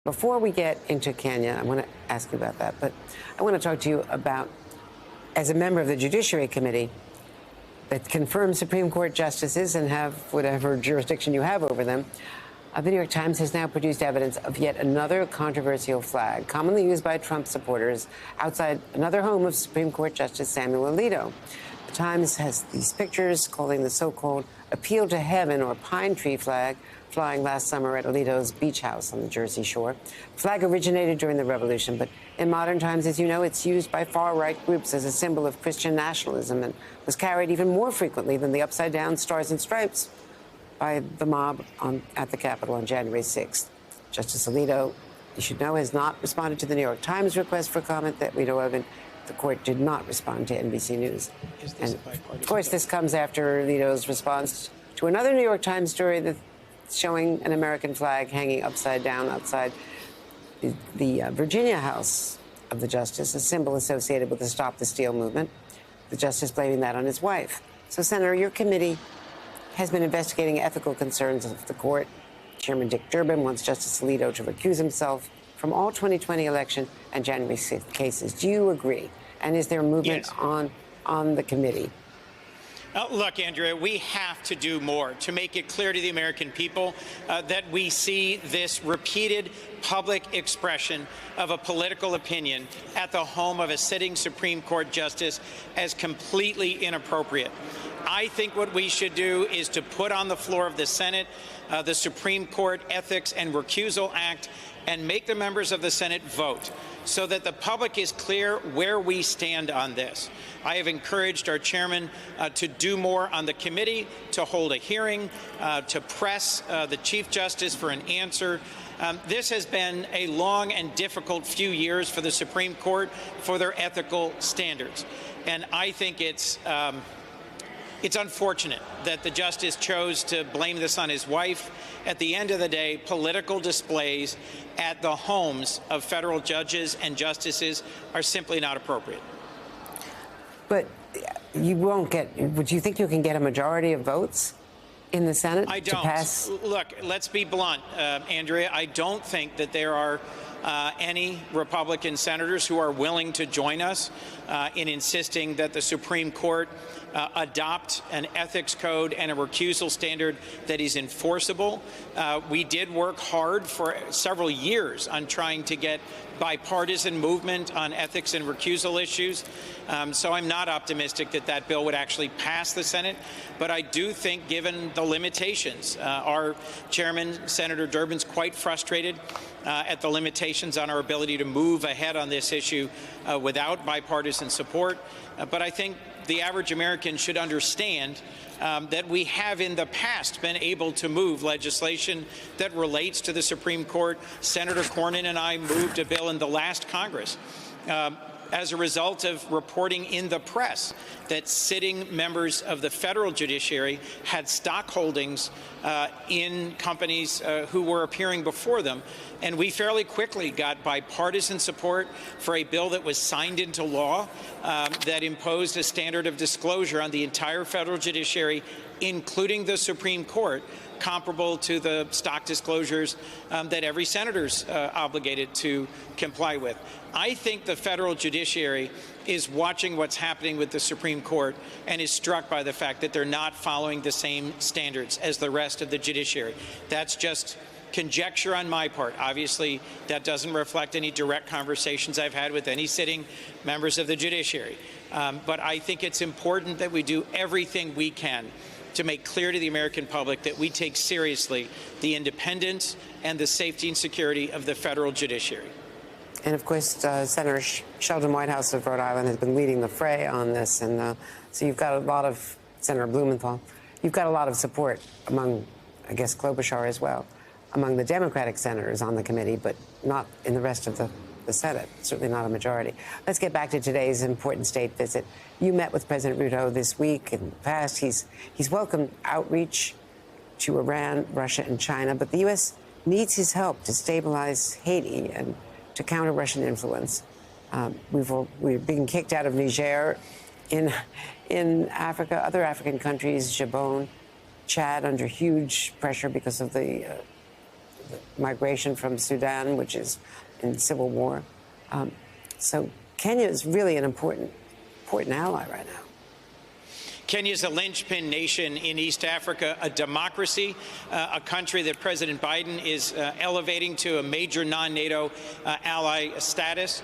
Before we get into Kenya, I want to ask you about that, but I want to talk to you about, as a member of the Judiciary Committee that confirms Supreme Court justices and have whatever jurisdiction you have over them, the New York Times has now produced evidence of yet another controversial flag, commonly used by Trump supporters outside another home of Supreme Court Justice Samuel Alito. The Times has these pictures calling the so-called Appeal to Heaven or pine tree flag flying last summer at Alito's beach house on the Jersey Shore. The flag originated during the Revolution, but in modern times, as you know, it's used by far-right groups as a symbol of Christian nationalism and was carried even more frequently than the upside-down stars and stripes by the mob at the Capitol on January 6th. Justice Alito, you should know, has not responded to the New York Times request for comment that we know of, and the court did not respond to NBC News. And of course, this comes after Alito's response to another New York Times story that's showing an American flag hanging upside down outside the Virginia house of the justice, a symbol associated with the Stop the Steal movement. The justice blaming that on his wife. So, Senator, your committee has been investigating ethical concerns of the court. Chairman Dick Durbin wants Justice Alito to recuse himself from all 2020 election and January 6th cases. Do you agree? And is there movement on the committee? Look, Andrea, we have to do more to make it clear to the American people that we see this repeated public expression of a political opinion at the home of a sitting Supreme Court justice as completely inappropriate. I think what we should do is to put on the floor of the Senate the Supreme Court Ethics and Recusal Act and make the members of the Senate vote so that the public is clear where we stand on this. I have encouraged our chairman to do more on the committee, to hold a hearing, to press the Chief Justice for an answer. This has been a long and difficult few years for the Supreme Court for their ethical standards. And I think it's unfortunate that the justice chose to blame this on his wife. At the end of the day, political displays at the homes of federal judges and justices are simply not appropriate. But you won't get, would you think you can get a majority of votes in the Senate to pass? Look, let's be blunt, Andrea. I don't think that there are any Republican senators who are willing to join us in insisting that the Supreme Court adopt an ethics code and a recusal standard that is enforceable. We did work hard for several years on trying to get bipartisan movement on ethics and recusal issues. So I'm not optimistic that that bill would actually pass the Senate. But I do think, given the limitations, our chairman, Senator Durbin's quite frustrated at the limitations on our ability to move ahead on this issue without bipartisan support. But I think the average American should understand that we have in the past been able to move legislation that relates to the Supreme Court. Senator Cornyn and I moved a bill in the last Congress as a result of reporting in the press that sitting members of the federal judiciary had stock holdings in companies who were appearing before them. And we fairly quickly got bipartisan support for a bill that was signed into law that imposed a standard of disclosure on the entire federal judiciary, including the Supreme Court, comparable to the stock disclosures that every senator's obligated to comply with. I think the federal judiciary is watching what's happening with the Supreme Court and is struck by the fact that they're not following the same standards as the rest of the judiciary. That's just conjecture on my part. Obviously, that doesn't reflect any direct conversations I've had with any sitting members of the judiciary. But I think it's important that we do everything we can to make clear to the American public that we take seriously the independence and the safety and security of the federal judiciary. And of course, Senator Sheldon Whitehouse of Rhode Island has been leading the fray on this. And so you've got a lot of, Senator Blumenthal, you've got a lot of support among, I guess, Klobuchar as well, among the Democratic senators on the committee, but not in the rest of the Senate, certainly not a majority. Let's get back to today's important state visit. You met with President Ruto this week. In the past, he's welcomed outreach to Iran, Russia, and China, but the U.S. needs his help to stabilize Haiti and to counter Russian influence. We're being kicked out of Niger, in Africa, other African countries, Gabon, Chad, under huge pressure because of the migration from Sudan, which is in civil war. So Kenya is really an important ally right now. Kenya is a linchpin nation in East Africa, a democracy, a country that President Biden is elevating to a major non-NATO ally status.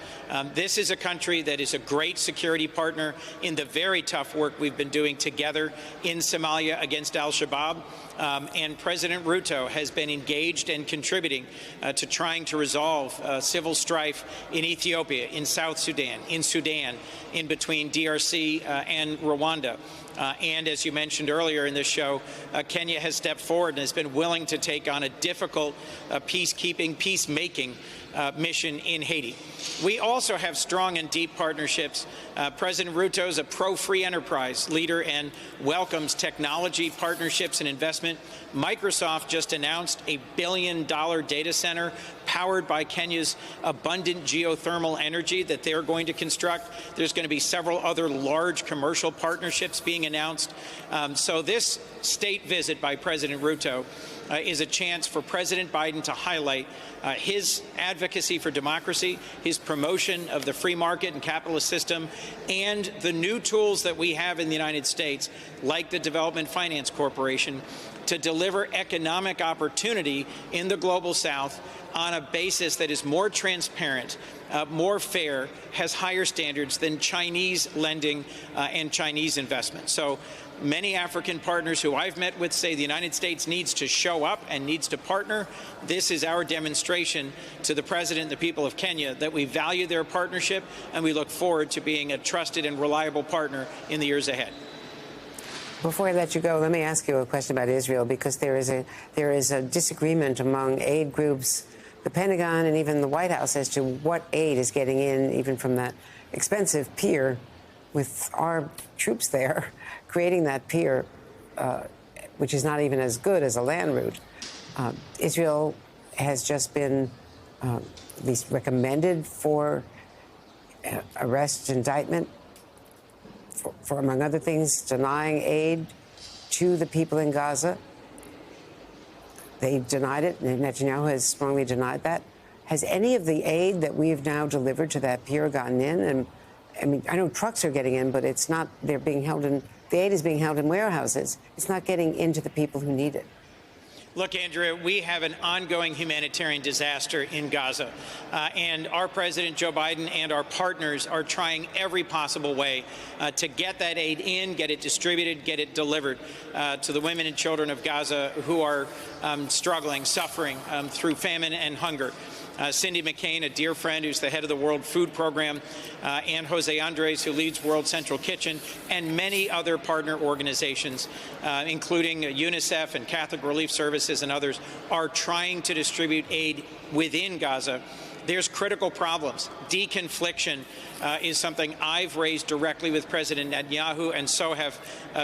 This is a country that is a great security partner in the very tough work we've been doing together in Somalia against al-Shabaab. And President Ruto has been engaged and contributing to trying to resolve civil strife in Ethiopia, in South Sudan, in between DRC and Rwanda. And as you mentioned earlier in this show, Kenya has stepped forward and has been willing to take on a difficult peacemaking mission in Haiti. We also have strong and deep partnerships. President Ruto is a pro-free enterprise leader and welcomes technology partnerships and investment. Microsoft just announced a $1 billion data center powered by Kenya's abundant geothermal energy that they're going to construct. There's going to be several other large commercial partnerships being announced. So this state visit by President Ruto is a chance for President Biden to highlight his advocacy for democracy, his promotion of the free market and capitalist system, and the new tools that we have in the United States, like the Development Finance Corporation, to deliver economic opportunity in the Global South on a basis that is more transparent, more fair, has higher standards than Chinese lending and Chinese investment. So many African partners who I've met with say the United States needs to show up and needs to partner. This is our demonstration to the President and the people of Kenya that we value their partnership and we look forward to being a trusted and reliable partner in the years ahead. Before I let you go, let me ask you a question about Israel, because there is a disagreement among aid groups, the Pentagon, and even the White House as to what aid is getting in, even from that expensive pier, with our troops there, creating that pier, which is not even as good as a land route. Israel has just been at least recommended for arrest, indictment, for, among other things, denying aid to the people in Gaza. They denied it, and Netanyahu has strongly denied that. Has any of the aid that we have now delivered to that pier gotten in? And I mean, I know trucks are getting in, but it's not, they're being held in, the aid is being held in warehouses. It's not getting into the people who need it. Look, Andrea, we have an ongoing humanitarian disaster in Gaza, and our President Joe Biden and our partners are trying every possible way to get that aid in, get it distributed, get it delivered to the women and children of Gaza who are struggling, suffering through famine and hunger. Cindy McCain, a dear friend who's the head of the World Food Program, and Jose Andres, who leads World Central Kitchen, and many other partner organizations, including UNICEF and Catholic Relief Services and others, are trying to distribute aid within Gaza. There's critical problems. Deconfliction is something I've raised directly with President Netanyahu, and so have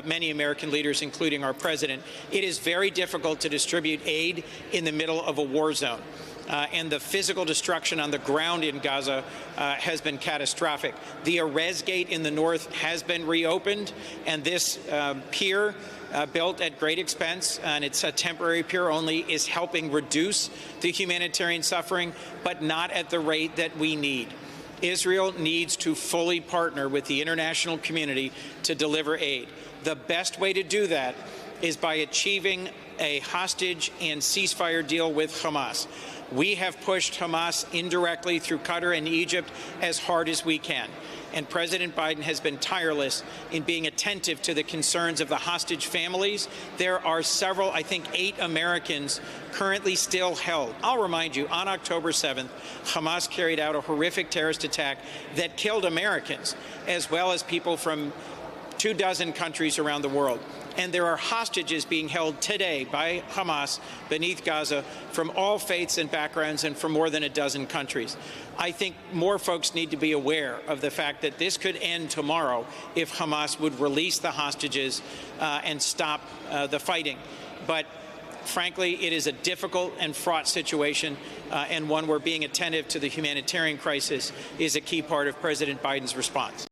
many American leaders, including our president. It is very difficult to distribute aid in the middle of a war zone. And the physical destruction on the ground in Gaza has been catastrophic. The Erez Gate in the north has been reopened, and this pier, built at great expense, and it's a temporary pier only, is helping reduce the humanitarian suffering, but not at the rate that we need. Israel needs to fully partner with the international community to deliver aid. The best way to do that is by achieving a hostage and ceasefire deal with Hamas. We have pushed Hamas indirectly through Qatar and Egypt as hard as we can. And President Biden has been tireless in being attentive to the concerns of the hostage families. There are several, I think 8 Americans currently still held. I'll remind you, on October 7th, Hamas carried out a horrific terrorist attack that killed Americans, as well as people from 24 countries around the world. And there are hostages being held today by Hamas beneath Gaza from all faiths and backgrounds and from more than a dozen countries. I think more folks need to be aware of the fact that this could end tomorrow if Hamas would release the hostages and stop the fighting. But frankly, it is a difficult and fraught situation, and one where being attentive to the humanitarian crisis is a key part of President Biden's response.